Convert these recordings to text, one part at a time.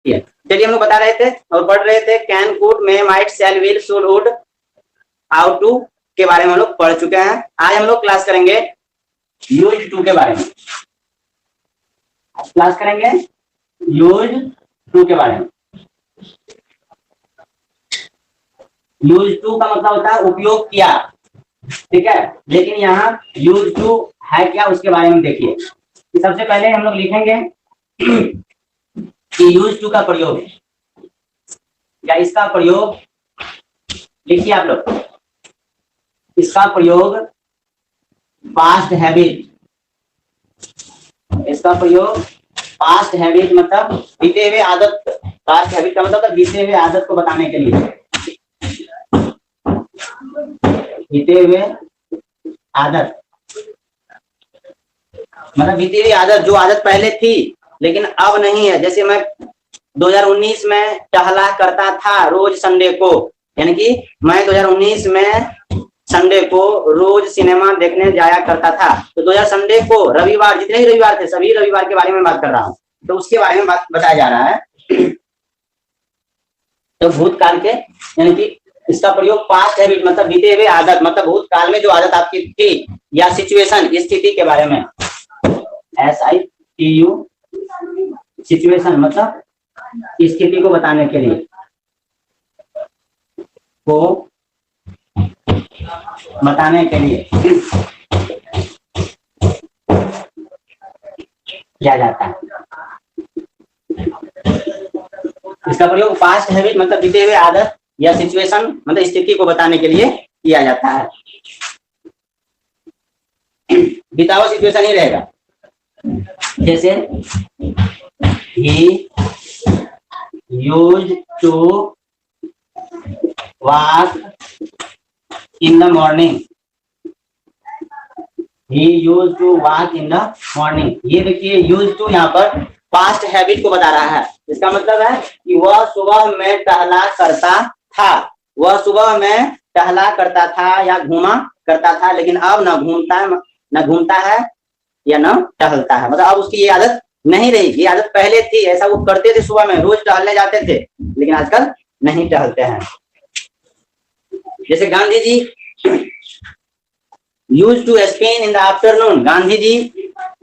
चलिए हम लोग बता रहे थे और पढ़ रहे थे can, could, may, might, shall, will, should, would, how to के बारे में हम लोग पढ़ चुके हैं। आज हम लोग क्लास करेंगे यूज टू के बारे में। क्लास करेंगे यूज टू के बारे में। यूज टू का मतलब होता है उपयोग किया, ठीक है। लेकिन यहाँ यूज टू है क्या उसके बारे में देखिए। सबसे पहले हम लोग लिखेंगे कि यूज टू का प्रयोग या इसका प्रयोग, लिखिए आप लोग, इसका प्रयोग पास्ट हैबिट, इसका प्रयोग पास्ट हैबिट मतलब बीते हुए आदत, पास्ट हैबिट का मतलब बीते हुए आदत को बताने के लिए, बीते हुए आदत मतलब बीती हुई आदत, जो आदत पहले थी लेकिन अब नहीं है। जैसे मैं 2019 में टहला करता था रोज संडे को, यानी कि मैं 2019 में संडे को रोज सिनेमा देखने जाया करता था। तो 2000 संडे को रविवार, जितने ही रविवार थे सभी रविवार के बारे में बात कर रहा हूँ, तो उसके बारे में बात बताया जा रहा है। तो भूतकाल के, यानी कि इसका प्रयोग पास्ट हैबिट मतलब बीते हुए आदत, मतलब भूतकाल में जो आदत आपकी थी या सिचुएशन, स्थिति के बारे में, SITU सिचुएशन मतलब स्थिति को बताने के लिए, को बताने के लिए किया जाता है। इसका प्रयोग पास्ट हैबिट मतलब बीते हुए आदत या सिचुएशन मतलब स्थिति को बताने के लिए किया जाता है। बीता हुआ सिचुएशन ही रहेगा, जैसे he used to walk in the morning, he used to walk in the morning। ये देखिए यूज टू यहाँ पर पास्ट हैबिट को बता रहा है। इसका मतलब है कि वह सुबह में टहला करता था, वह सुबह में टहला करता था या घूमा करता था, लेकिन अब न घूमता है या न टहलता है। मतलब अब उसकी ये आदत नहीं रही। ये आदत पहले थी, ऐसा वो करते थे, सुबह में रोज टहलने जाते थे, लेकिन आजकल नहीं टहलते हैं। जैसे Gandhi ji use to spin in the afternoon, Gandhi ji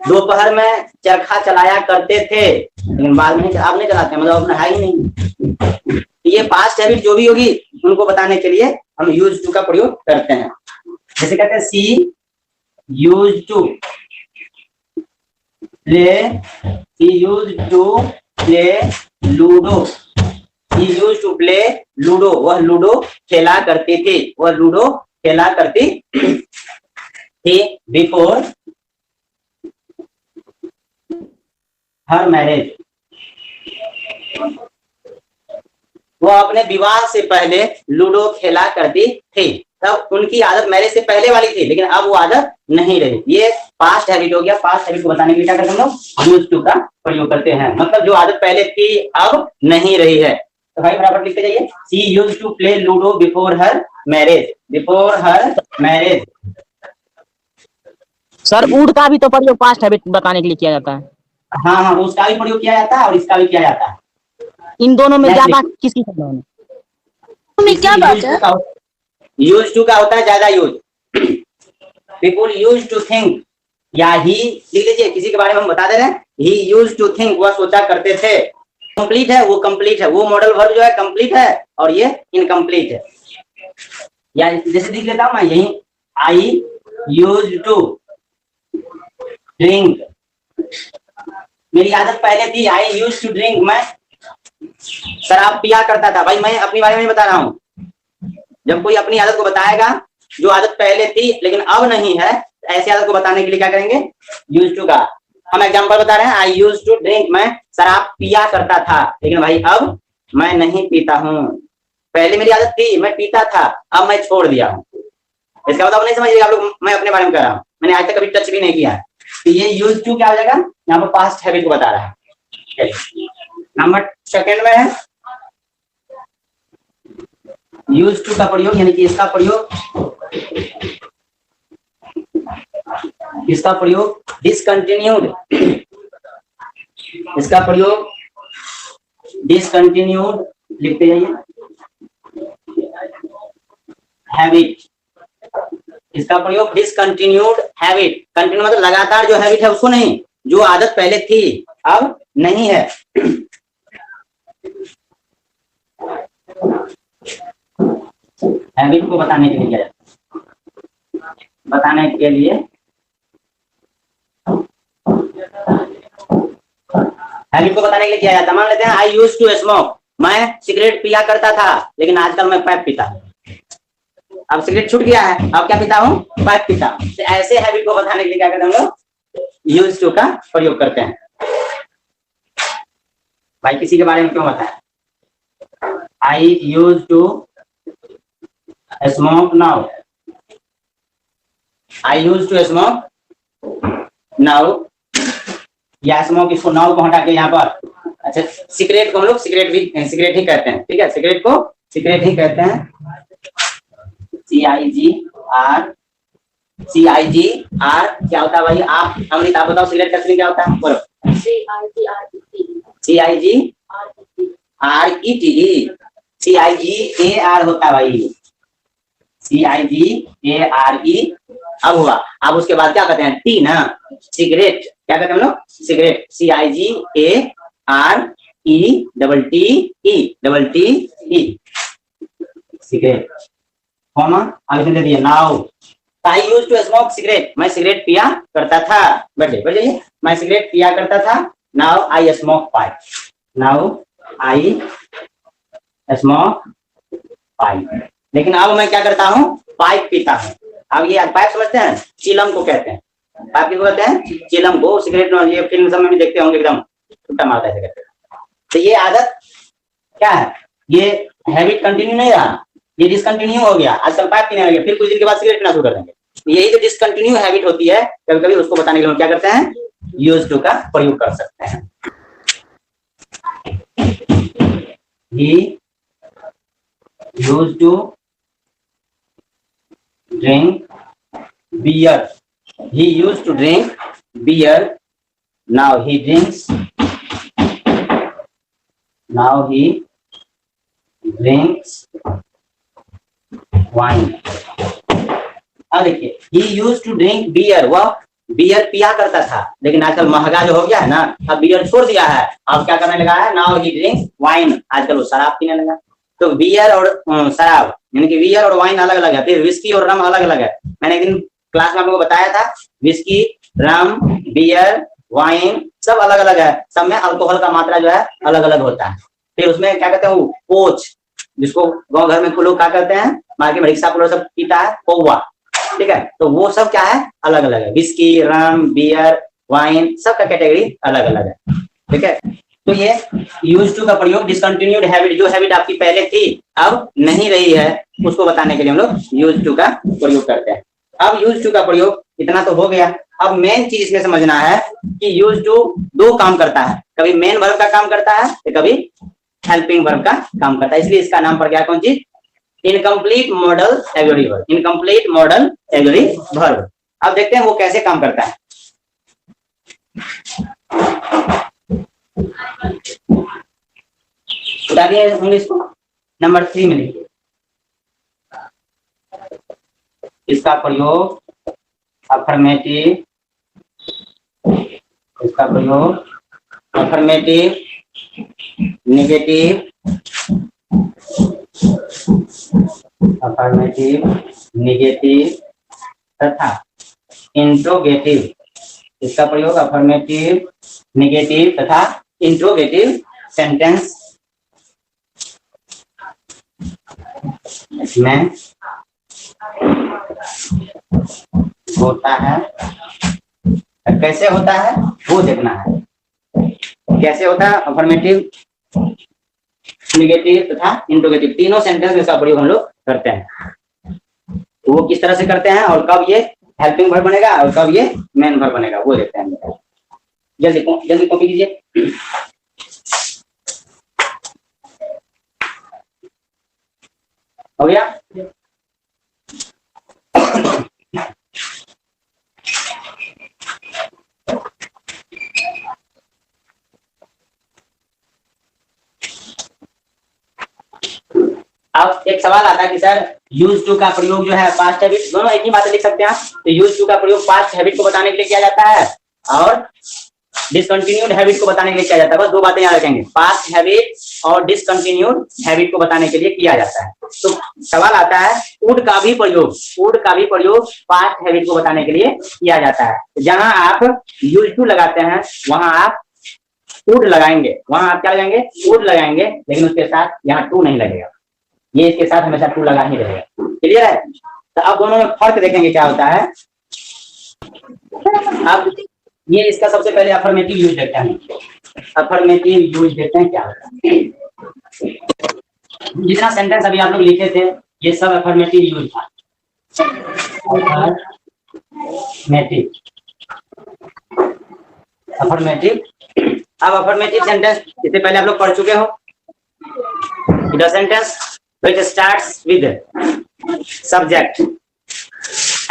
दोपहर में चरखा चलाया करते थे, लेकिन बाद में आप नहीं चलाते, मतलब अपना है ही नहीं। ये पास्ट हैबिट जो भी होगी उनको बताने के लिए हम यूज टू का प्रयोग करते हैं। जैसे कहते हैं she use to play, he used to play ludo, he used to play ludo, वह लूडो खेला करती थी, वह लूडो खेला करती थी before her marriage, वह अपने विवाह से पहले लूडो खेला करती थी। तब उनकी आदत मैरिज से पहले वाली थी, लेकिन अब वो आदत नहीं रही। ये पास्ट हैबिट हो गया। पास्ट हैबिट को बताने के लिए क्या करते हैं हम लोग यूज टू का प्रयोग करते हैं, मतलब जो आदत पहले थी अब नहीं रही है। तो भाई बराबर लिखते जाइए, she used to play ludo before her marriage, before her marriage. Sir would का भी तो प्रयोग पास्ट हैबिट बताने के लिए किया जाता है। हाँ हाँ, उसका भी प्रयोग किया जाता है और इसका भी किया जाता है। इन दोनों में ज्यादा किसकी क्या बात है? यूज टू का होता है ज्यादा use. People use to think, या ही लिख लीजिए, किसी के बारे में हम बता दे रहे हैं, ही यूज टू थिंक, वह सोचा करते थे। कंप्लीट है, वो कंप्लीट है, वो मॉडल वर्ब जो है कंप्लीट है और ये इनकम्प्लीट है। या जैसे लिख लेता हूं मैं यही, आई यूज टू ड्रिंक, मेरी आदत पहले थी, आई यूज टू ड्रिंक, मैं शराब पिया करता था। भाई मैं अपने बारे में बता रहा हूँ। जब कोई अपनी आदत को बताएगा जो आदत पहले थी लेकिन अब नहीं है, ऐसी आदत को बताने के लिए क्या करेंगे यूज टू का। हम एग्जांपल बता रहे हैं, आई यूज टू ड्रिंक, मैं शराब पिया करता था, लेकिन भाई अब मैं नहीं पीता हूँ। पहले मेरी आदत थी, मैं पीता था, अब मैं छोड़ दिया हूँ। इसका मतलब नहीं समझिएगा आप लोग, मैं अपने बारे में कह रहा हूँ, मैंने आज तक कभी टच भी नहीं किया है। तो ये यूज टू क्या हो जाएगा, यहाँ पर पास्ट हैबिट को बता रहा है। नंबर सेकंड में है यूज टू का प्रयोग, यानी कि इसका प्रयोग डिसकंटिन्यूड, इसका प्रयोग डिसकंटिन्यूड लिखते जाइए, हैबिट, इसका प्रयोग डिसकंटिन्यूड हैबिट, कंटिन्यू मतलब लगातार जो हैबिट है उसको नहीं, जो आदत पहले थी अब नहीं है। हैबिट को बताने के लिए क्या है? बताने के लिए हैबिट को बताने के लिए किया जाता है। मान लेते हैं आई यूज्ड टू स्मोक, मैं सिगरेट पिया करता था लेकिन आजकल मैं पाइप पीता हूं। अब सिगरेट छूट गया है, अब क्या पीता हूं? पाइप पीता हूं। तो ऐसे हैबिट को बताने के लिए क्या करते हैं हम लोग? यूज टू का प्रयोग करते हैं। भाई किसी के बारे में क्यों बताएं? I use to smoke now, I use to smoke now, या स्मोक इसको नाउ को हटा के यहाँ पर, अच्छा सिगरेट को हम लोग सिगरेट भी सिगरेट ही कहते हैं, ठीक है, सिगरेट को सिगरेट ही कहते हैं। CIGR, CIGR क्या होता है भाई? आप अमृत आप बताओ सिगरेट का स्पेलिंग क्या होता है? बोलो। CIGAR होता है भाई, CIGARE। अब हुआ, अब उसके बाद क्या कहते हैं? टी ना, सिगरेट क्या कहते हैं हम लोग? सिगरेट, CIGARETTE सिगरेट, कॉमा आगे से दे दिया now. I used to smoke cigarette, मैं सिगरेट पिया करता था। बैठ जाइए, मैं सिगरेट पिया करता था। Now I smoke pipe, now I smoke pipe, लेकिन अब मैं क्या करता हूँ? पाइप पीता हूँ। अब ये पाइप समझते हैं? चिलम को कहते हैं। पाइप किसको कहते हैं? चिलम को। सिगरेट ये फिल्म सब में भी देखते होंगे, एकदम छुट्टा मारता है सिगरेट। तो ये आदत क्या है? ये हैबिट कंटिन्यू नहीं रहा, ये डिसकंटिन्यू हो गया। आजकल पाइप पीने लगे, फिर कुछ दिन के बाद सिगरेट पीना शुरू कर देंगे। यही जो डिसकंटिन्यू हैबिट होती है, कभी कभी उसको बताने के लिए हम क्या करते हैं? यूज टू का प्रयोग कर सकते हैं। He used to drink beer. He used to drink beer. Now he drinks. Now he drinks wine. अब देखिए, he used to drink beer. वह बियर पिया करता था, लेकिन आजकल महंगा जो हो गया है ना, अब बियर छोड़ दिया है, अब क्या करने लगा है? नाउ ही ड्रिंक्स वाइन, आजकल वो शराब पीने लगा। तो बियर और शराब यानी कि बियर और वाइन अलग अलग है, फिर विस्की और रम अलग अलग है। मैंने एक दिन क्लास में आपको बताया था, विस्की, रम, बियर, वाइन सब अलग अलग है, सब में अल्कोहल का मात्रा जो है अलग अलग होता है। फिर उसमें क्या कहते हैं? वो पोच, जिसको गाँव घर में लोग क्या करते हैं, मार्केट में रिक्शा पुलिस सब पीता है, पौवा, ठीक है। तो वो सब क्या है? अलग अलग है। विस्की, रम, बियर, वाइन सबका कैटेगरी अलग अलग है, ठीक है। तो ये यूज टू का प्रयोग डिसकंटिन्यूड हैबिट, जो हैबिट आपकी पहले थी अब नहीं रही है, उसको बताने के लिए हम लोग यूज टू का प्रयोग करते हैं। अब यूज टू का प्रयोग इतना तो हो गया। अब मेन चीज इसमें समझना है कि यूज टू दो काम करता है, कभी मेन वर्ब का काम करता है तो कभी हेल्पिंग वर्ब का काम करता है। इसलिए इसका नाम पड़ गया कौन चीज? Incomplete model auxiliary verb. Incomplete model auxiliary verb. अब देखते हैं वो कैसे काम करता है। उठा दिए होंगे इसको, नंबर 3 में लिखिए। इसका प्रयोग अफर्मेटिव, इसका प्रयोग अफर्मेटिव, नेगेटिव, अफर्मेटिव, नेगेटिव तथा इंट्रोगेटिव। इसका प्रयोग अफर्मेटिव, नेगेटिव तथा इंट्रोगेटिव सेंटेंस इसमें होता है। कैसे होता है वो देखना है। कैसे होता है? अफर्मेटिव, नेगेटिव तथा इंट्रोगेटिव तीनों सेंटेंस में इसका प्रयोग हम लोग करते हैं। वो किस तरह से करते हैं और कब ये हेल्पिंग वर्ब बनेगा और कब ये मेन वर्ब बनेगा वो देखते हैं। जल्दी जल्दी कॉपी कीजिए। हो गया? अब एक सवाल आता है कि सर यूज टू का प्रयोग जो है पास्ट हैबिट, दोनों एक ही बात लिख सकते हैं आप। तो यूज टू का प्रयोग पास्ट हैबिट को बताने के लिए किया जाता है और डिसकंटिन्यूड हैबिट को बताने के लिए किया जाता है। बस दो बातें याद रखेंगे, पास्ट हैबिट और डिसकंटिन्यूड हैबिट को बताने के लिए किया जाता है। तो सवाल आता है वुड का भी प्रयोग पास्ट हैबिट को बताने के लिए किया जाता है। जहां आप यूज टू लगाते हैं वहां आप वुड लगाएंगे, वहां आप क्या लगाएंगे, वुड लगाएंगे, लेकिन उसके साथ यहाँ टू नहीं लगेगा, ये इसके साथ हमेशा टू लगा ही रहेगा। क्लियर है? तो अब दोनों में फर्क देखेंगे क्या होता है। अब ये इसका सबसे पहले अफर्मेटिव यूज देखते हैं। अफर्मेटिव यूज देखते हैं क्या होता है। जितना सेंटेंस अभी आप लोग लिखे थे ये सब अफर्मेटिव यूज था। अफर्मेटिव। अब अफर्मेटिव सेंटेंस इससे पहले आप लोग पढ़ चुके हो। The sentence which starts with subject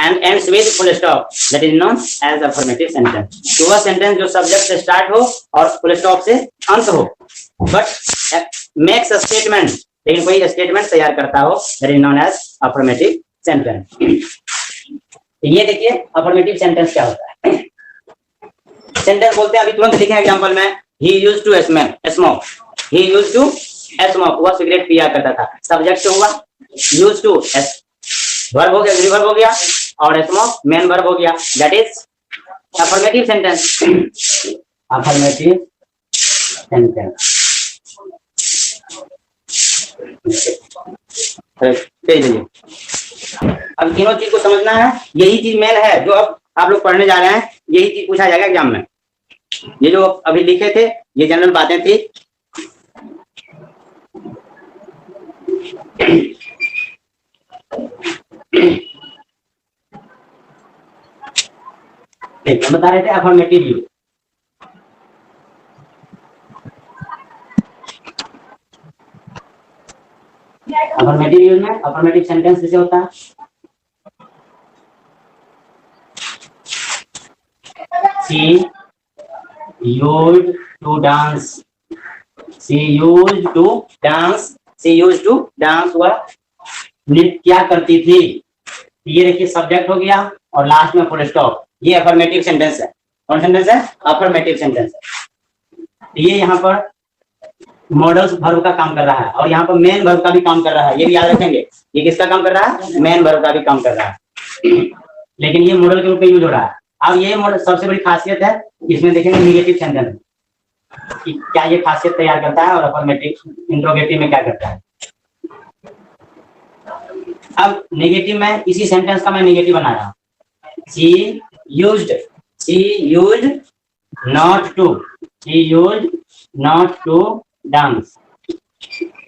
and ends with full stop, that is known as affirmative sentence। तो वह सेंटेंस जो सब्जेक्ट से स्टार्ट हो और फुल स्टॉप से अंत हो, बट मेक्स अ स्टेटमेंट, लेकिन कोई स्टेटमेंट तैयार करता हो, that is known as affirmative sentence। ये देखिए अफर्मेटिव सेंटेंस क्या होता है। सेंटेंस बोलते हैं, अभी तुरंत लिखें एग्जांपल में, he used to smoke, he used to smoke, वह सिगरेट पिया करता था। सब्जेक्ट हुआ यूज टू, वर्ब हो गया, वर्ब हो गया, और स्मोक मेन वर्ब हो गया, that is affirmative sentence. Affirmative sentence. अब तीनों चीज को समझना है, यही चीज मेन है जो अब आप लोग पढ़ने जा रहे हैं, यही चीज पूछा जाएगा एग्जाम में। ये जो अभी लिखे थे ये जनरल बातें थी। हम बता रहे थे अफर्मेटिव यूज। अफर्मेटिव यूज में अफर्मेटिव सेंटेंस जैसे होता है, she used to dance, she used to dance, she used to dance, वह नृत्य क्या करती थी। ये देखिए सब्जेक्ट हो गया और लास्ट में फुल स्टॉप, ये अफर्मेटिव सेंटेंस है। कौन सेंटेंस है? अफर्मेटिव सेंटेंस है। ये यहाँ पर मॉडल्स वर्ब का काम कर रहा है और यहाँ पर मेन वर्ब का भी काम कर रहा है, ये भी याद रखेंगे। ये किसका काम कर रहा है? मेन वर्ब का भी काम कर रहा है, लेकिन ये मॉडल के रूप में यूज हो रहा है। अब ये मॉडल सबसे बड़ी खासियत है, इसमें देखेंगे निगेटिव सेंटेंस कि क्या ये खासियत तैयार करता है और अफर्मेटिव इंट्रोगेटिव में क्या करता है। अब नेगेटिव में इसी सेंटेंस का मैं नेगेटिव बना रहा हूं। She used not to, she used not to dance,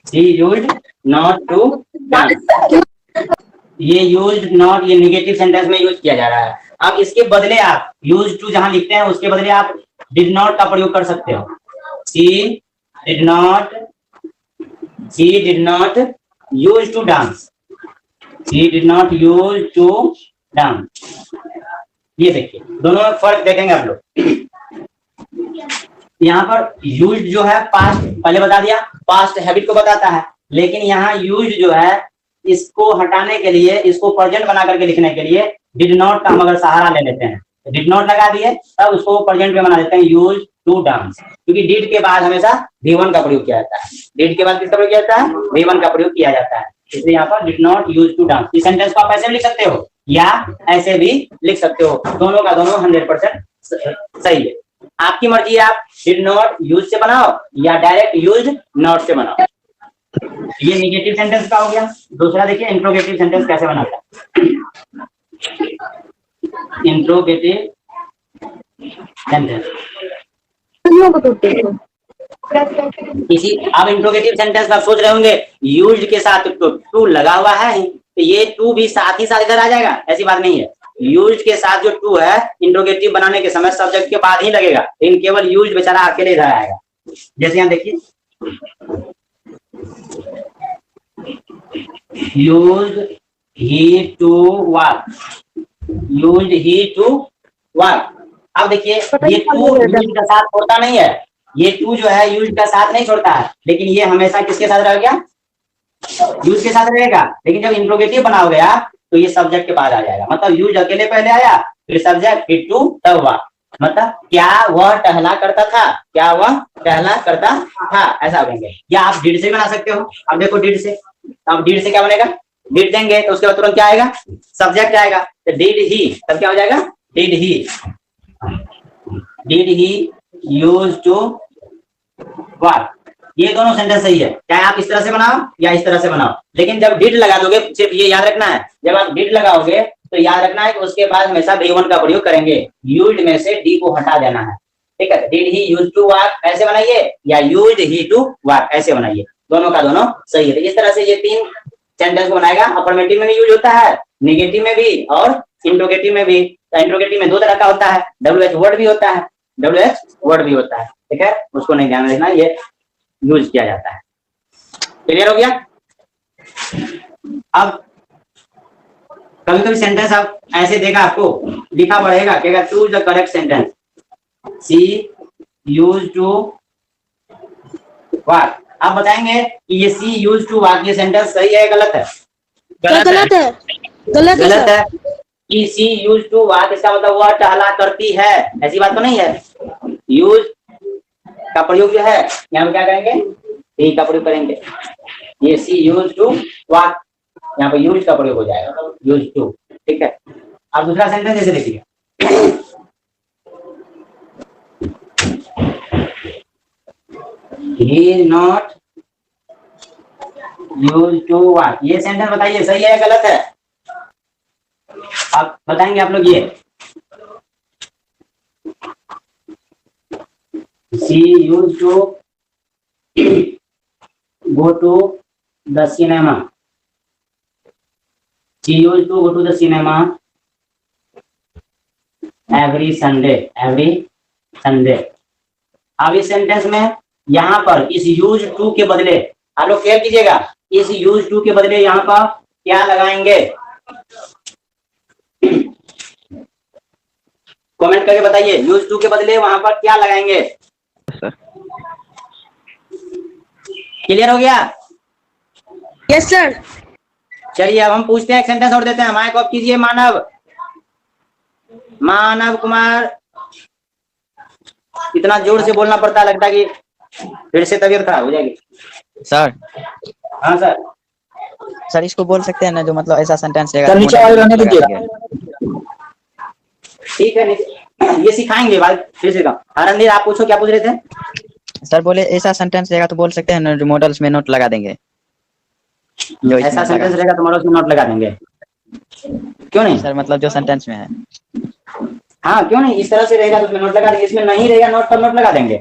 she used not to dance. ये यूज्ड नॉट, ये नेगेटिव सेंटेंस में यूज किया जा रहा है। अब इसके बदले आप यूज टू जहां लिखते हैं उसके बदले आप डिड नॉट का प्रयोग कर सकते हो। She did not use to dance, she did not use to dance। ये देखिए दोनों में फर्क देखेंगे आप लोग। यहाँ पर यूज जो है पास्ट, पहले बता दिया पास्ट हैबिट को बताता है, लेकिन यहाँ यूज जो है इसको हटाने के लिए, इसको प्रेजेंट बना करके लिखने के लिए डिड नॉट का हम अगर सहारा ले लेते हैं, डिड नॉट लगा दिए तब उसको प्रेजेंट में बना देते हैं यूज टू डांस, क्योंकि डिड के बाद हमेशा V1 का प्रयोग किया जाता है। डिड के बाद किसका प्रयोग किया जाता है? V1 का प्रयोग किया जाता है, इसलिए यहाँ पर did not use to dance. इस सेंटेंस को आप ऐसे भी लिख सकते हो या ऐसे भी लिख सकते हो, दोनों का दोनों 100% सही है। आपकी मर्जी है, आप डिड नॉट यूज से बनाओ या डायरेक्ट यूज नॉट से बनाओ। ये नेगेटिव सेंटेंस का हो गया। दूसरा देखिए इंट्रोगेटिव सेंटेंस कैसे बनाता है। इंट्रोगेटिव सेंटेंस इसी, अब इंट्रोगेटिव सेंटेंस में आप सोच रहे होंगे यूज्ड के साथ तो टू लगा हुआ है, तो ये टू भी साथ ही साथ इधर आ जाएगा, ऐसी बात नहीं है। यूज्ड के साथ जो टू है इंट्रोगेटिव बनाने के समय सब्जेक्ट के बाद ही लगेगा, लेकिन केवल यूज्ड बेचारा अकेले इधर आएगा। जैसे यहाँ देखिए used he to walk, used he to walk. अब देखिए ये टू यूज्ड का साथ छोड़ता नहीं है, ये टू जो है यूज्ड का साथ नहीं छोड़ता है, लेकिन ये हमेशा किसके साथ रह गया? यूज के साथ रहेगा, लेकिन जब इंट्रोगेटिव बनाओगे आप तो ये सब्जेक्ट के बाद आ जाएगा। मतलब यूज अकेले पहले आया, फिर सब्जेक्ट, फिर टू, तब हुआ। मतलब क्या वह टहला करता था, क्या वह टहला करता था, ऐसा कहेंगे। या आप डिड से बना सकते हो। अब देखो डिड से, अब डिड से क्या बनेगा, डिड देंगे तो उसके बाद तुरंत क्या आएगा, सब्जेक्ट आएगा। तो डिड ही, तब क्या हो जाएगा, did he use to what. ये दोनों सेंटेंस सही है, चाहे आप इस तरह से बनाओ या इस तरह से बनाओ। लेकिन जब डिड लगा दोगे, सिर्फ ये याद रखना है, जब आप डिड लगाओगे तो याद रखना है कि उसके बाद हमेशा V1 का प्रयोग करेंगे। यूज्ड में से डी को हटा देना है, ठीक है। Did he use to walk ऐसे बनाइए, या यूज्ड ही टू वॉक ऐसे बनाइए, दोनों का दोनों सही है। तो इस तरह से ये तीन सेंटेंस को बनाएगा। अफर्मेटिव में भी यूज होता है, नेगेटिव में भी और इंट्रोगेटिव में भी। इंट्रोगेटिव में दो तरह का होता है, WH वर्ड भी होता है, WH वर्ड भी होता है, ठीक है। उसको नहीं ध्यान रखना, ये यूज किया जाता है। क्लियर हो गया। अब कभी कभी सेंटेंस आप ऐसे देगा, आपको लिखा पड़ेगा, कहेगा choose the correct sentence, she use to walk. आप बताएंगे कि ये सी यूज टू वॉक ये सेंटेंस सही है गलत है? गलत है, गलत है। कि सी यूज टू वॉक इसका मतलब वह टहला करती है, ऐसी बात तो नहीं है। यूज का प्रयोग जो है यहाँ पे क्या करेंगे, ही का प्रयोग करेंगे। ये सी यूज टू वॉक, यहाँ पे यूज का प्रयोग हो जाएगा, यूज टू, ठीक है। अब दूसरा सेंटेंस जैसे देखिए, he is not used to walk। ये सेंटेंस बताइए सही है गलत है? आप बताएंगे आप लोग। ये she used to go to the cinema, she used to go to the cinema every Sunday। अब इस सेंटेंस में यहाँ पर इस यूज टू के बदले, आप लोग केयर कीजिएगा, इस यूज टू के बदले यहाँ पर क्या लगाएंगे, कमेंट करके बताइए। यूज टू के बदले वहां पर क्या लगाएंगे? क्लियर हो गया? Yes sir. चलिए अब हम पूछते हैं, एक सेंटेंस और देते हैं। माइक ऑफ कीजिए। मानव कुमार, इतना जोर से बोलना पड़ता है, लगता है कि फिर से तबीयत खराब हो जाएगी। सर हाँ सर। सर इसको बोल सकते हैं ना, जो मतलब ऐसा सेंटेंस रहेगा। सर नीचे वाले रहने दीजिए। ठीक है, ये सिखाएंगे बाद फिर से। रणधीर आप पूछो, क्या पूछ रहे थे? सर बोले ऐसा सेंटेंस रहेगा तो बोल सकते हैं ना, जो मॉडल्स में नोट लगा देंगे। जो ऐसा सेंटेंस रहेगा तो मॉडल्स में नोट लगा देंगे, क्यों नहीं सर? मतलब जो सेंटेंस में है। हाँ क्यों नहीं, इस तरह से रहेगा तो उसमें नोट लगा देंगे। इसमें नहीं रहेगा नोट पर नोट लगा देंगे,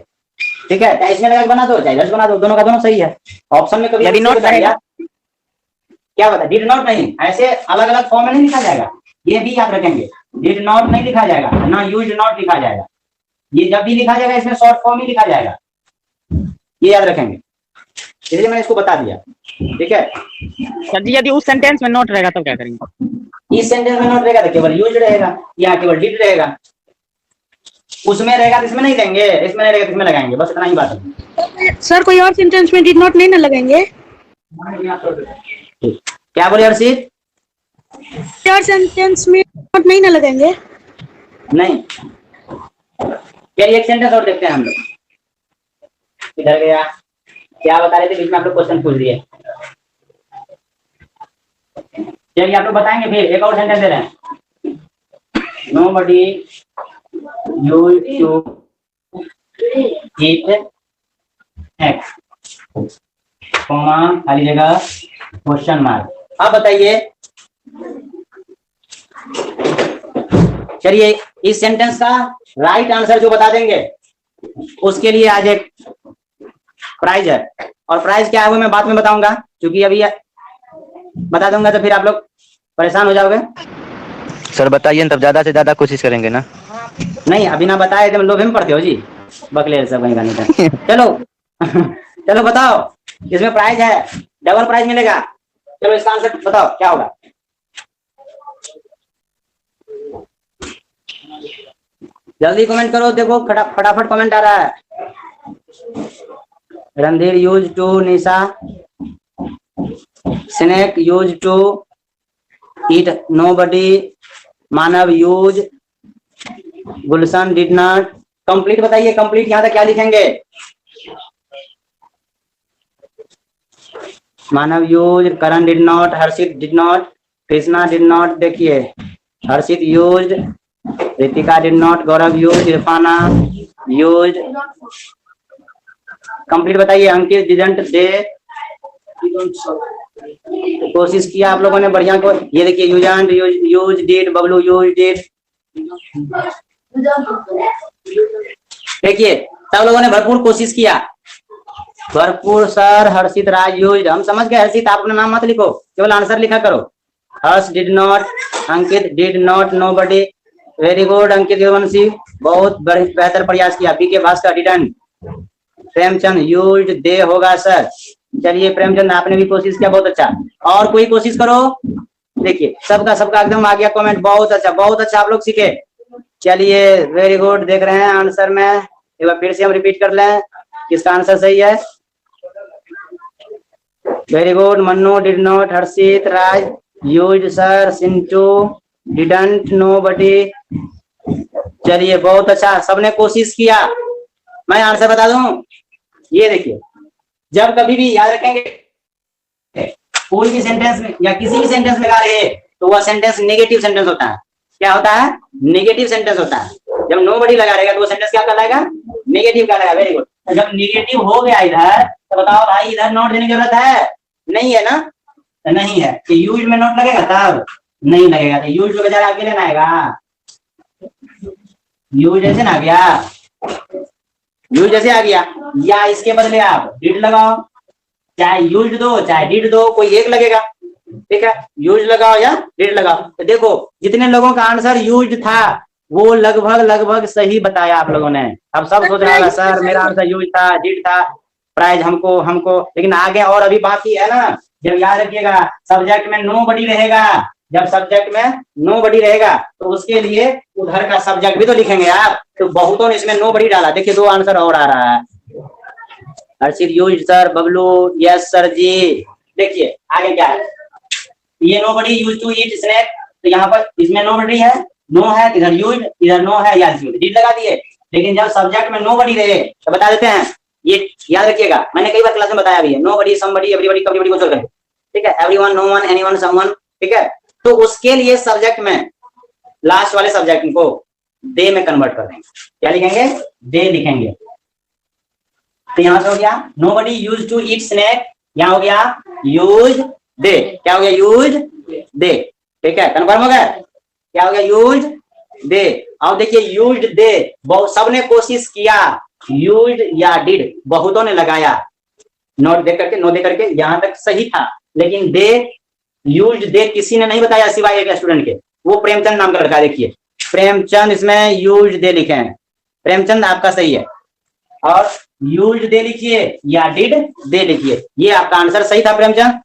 ठीक है। चाहे इसमें लगा बना दो, चाहे इधर बना दो, दोनों का दोनों सही है। ऑप्शन में कभी यदि नोट रहेगा, क्या बता, डिड नॉट नहीं, ऐसे अलग अलग फॉर्म में नहीं लिखा जाएगा। ये भी याद रखेंगे, डिड नॉट नहीं लिखा जाएगा, ना यूज नॉट लिखा जाएगा। ये जब भी लिखा जाएगा इसमें शॉर्ट फॉर्म ही लिखा जाएगा, ये याद रखेंगे। इसलिए मैंने इसको बता दिया, ठीक है। सर जी यदि उस सेंटेंस में नोट रहेगा तब क्या करेंगे? इस सेंटेंस में नोट रहेगा तो केवल यूज रहेगा या केवल डिड रहेगा। उसमें रहेगा तो इसमें नहीं देंगे, इसमें नहीं रहेगा तो इसमें लगाएंगे, बस इतना ही बात है। सर कोई और सेंटेंस में डिड नॉट नहीं ना लगाएंगे? क्या बोले हर्षित? और सेंटेंस में नॉट नहीं ना लगाएंगे? नहीं। चलिए एक सेंटेंस और देखते हैं हम लोग। इधर गया, क्या बता रहे थे बीच में? आप लोग क्वेश्चन पूछ दिए। चलिए आप लोग बताएंगे, फिर एक और सेंटेंस दे रहे हैं। Nobody used to eat eggs, comma खाली जगह क्वेश्चन मार्क। अब बताइए, चलिए इस सेंटेंस का राइट आंसर जो बता देंगे उसके लिए आज एक प्राइज है। और प्राइज क्या है वो मैं बाद में बताऊंगा, क्योंकि अभी बता दूंगा तो फिर आप लोग परेशान हो जाओगे। सर बताइए तब ज्यादा से ज्यादा कोशिश करेंगे ना। नहीं अभी ना बताए तो लोभे में पड़ते हो जी, बकलेर सब कहीं गाने का। चलो चलो बताओ, इसमें प्राइज है, डबल प्राइज मिलेगा। चलो इसका आंसर बताओ क्या होगा। जल्दी कमेंट करो, देखो फटाफट कमेंट आ रहा है। Randhir use to, Nisha snack use to eat, nobody, Manav use, Gulshan did not. Complete बताइए, कंप्लीट यहां तक क्या लिखेंगे? Manav use, Karan did not, Harshit did not, Krishna did not. देखिए Harshit use, Ritika did not, Gaurav use, Irfana use. Complete बताइए। अंकित डिडंट, दे कोशिश किया आप लोगों ने बढ़िया को। ये देखिए use use did, Bablu use did. देखिए सब लोगों ने भरपूर कोशिश किया, भरपूर। सर हर्षित राज यूज, हम समझ गए। हर्षित आप अपना नाम मत लिखो, केवल आंसर लिखा करो। Harsh did not, Ankit did not, nobody. Very good Ankit Devvanshi, बहुत बेहतर प्रयास किया। P K Bhaskar didn't. Premchand use, दे होगा सर। चलिए प्रेमचंद आपने भी कोशिश किया, बहुत अच्छा। और कोई कोशिश करो। देखिए सबका सबका एकदम आ गया कमेंट, बहुत अच्छा बहुत अच्छा, आप लोग सीखे। चलिए वेरी गुड। देख रहे हैं आंसर में, एक बार फिर से हम रिपीट कर लें किसका आंसर सही है। Very good. Mannu did not, Harshit Raj use sir, Sintu didn't, nobody. चलिए बहुत अच्छा, सबने कोशिश किया। मैं आंसर बता दूं, ये देखिए जब कभी भी याद रखेंगे कोई भी सेंटेंस में या किसी भी सेंटेंस में लगा रहे तो वह सेंटेंस नेगेटिव सेंटेंस होता है। क्या होता है? नेगेटिव सेंटेंस होता है। जब नोबडी लगा रहेगा तो वो सेंटेंस क्या कहलाएगा? नेगेटिव कहलाएगा। Very good. जब नेगेटिव हो गया इधर तो बताओ भाई, इधर नोट देने की जरूरत है? नहीं है ना, नहीं है। कि यूज में नोट लगेगा? तब नहीं लगेगा। तो यूज को बजाय आगे लेना आएगा। यूज जैसे ना आ गया, यूज जैसे आ गया, या इसके बदले आप डिड लगाओ। चाहे यूज दो चाहे डिड दो, कोई एक लगेगा। ठीक है, यूज लगाओ या डिड लगाओ। तो देखो जितने लोगों का आंसर यूज था वो लगभग लगभग सही बताया आप लोगों ने। अब सब सोच रहा है सर मेरा आंसर यूज था, डिड था, प्राइज हमको हमको। लेकिन आगे और अभी बाकी है ना। जब याद रखिएगा सब्जेक्ट में नोबडी रहेगा, जब सब्जेक्ट में नोबडी रहेगा तो उसके लिए उधर का सब्जेक्ट भी तो लिखेंगे आप। तो बहुतों ने इसमें नोबडी डाला। देखिए दो आंसर और आ रहा है। Harshit use sir, Babloo yes sir ji. देखिए आगे क्या है, ये nobody use to eat snack, तो यहाँ पर इसमें नोबडी है, नो है, इधर यूज, इधर नो है, या डिड लगा दिए। लेकिन जब सब्जेक्ट में नोबडी रहे तो बता देते हैं, ये याद रखिएगा, मैंने कई बार क्लास में बताया भी है। नोबडी, समबडी, एवरीबडी, कभी को छोड़कर, ठीक है, everyone, no one, anyone, someone, ठीक है। तो उसके लिए सब्जेक्ट में लास्ट वाले सब्जेक्ट को दे में कन्वर्ट कर देंगे। क्या लिखेंगे? दे लिखेंगे। तो यहां से हो गया nobody use to eat snack, यहां हो गया यूज दे। क्या हो गया? यूज दे। ठीक है, कन्फर्म हो गया? क्या हो गया? यूज दे। अब देखिए यूज दे, बहुत सबने कोशिश किया। यूज या डिड बहुतों ने लगाया, नोट दे करके, नो दे करके, यहां तक सही था। लेकिन दे, यूज दे किसी ने नहीं बताया सिवाय एक स्टूडेंट के, वो प्रेमचंद नाम का लड़का। देखिए प्रेमचंद इसमें यूज दे लिखे हैं। प्रेमचंद आपका सही है। और यूज दे लिखिए या डिड दे लिखिए, ये आपका आंसर सही था प्रेमचंद।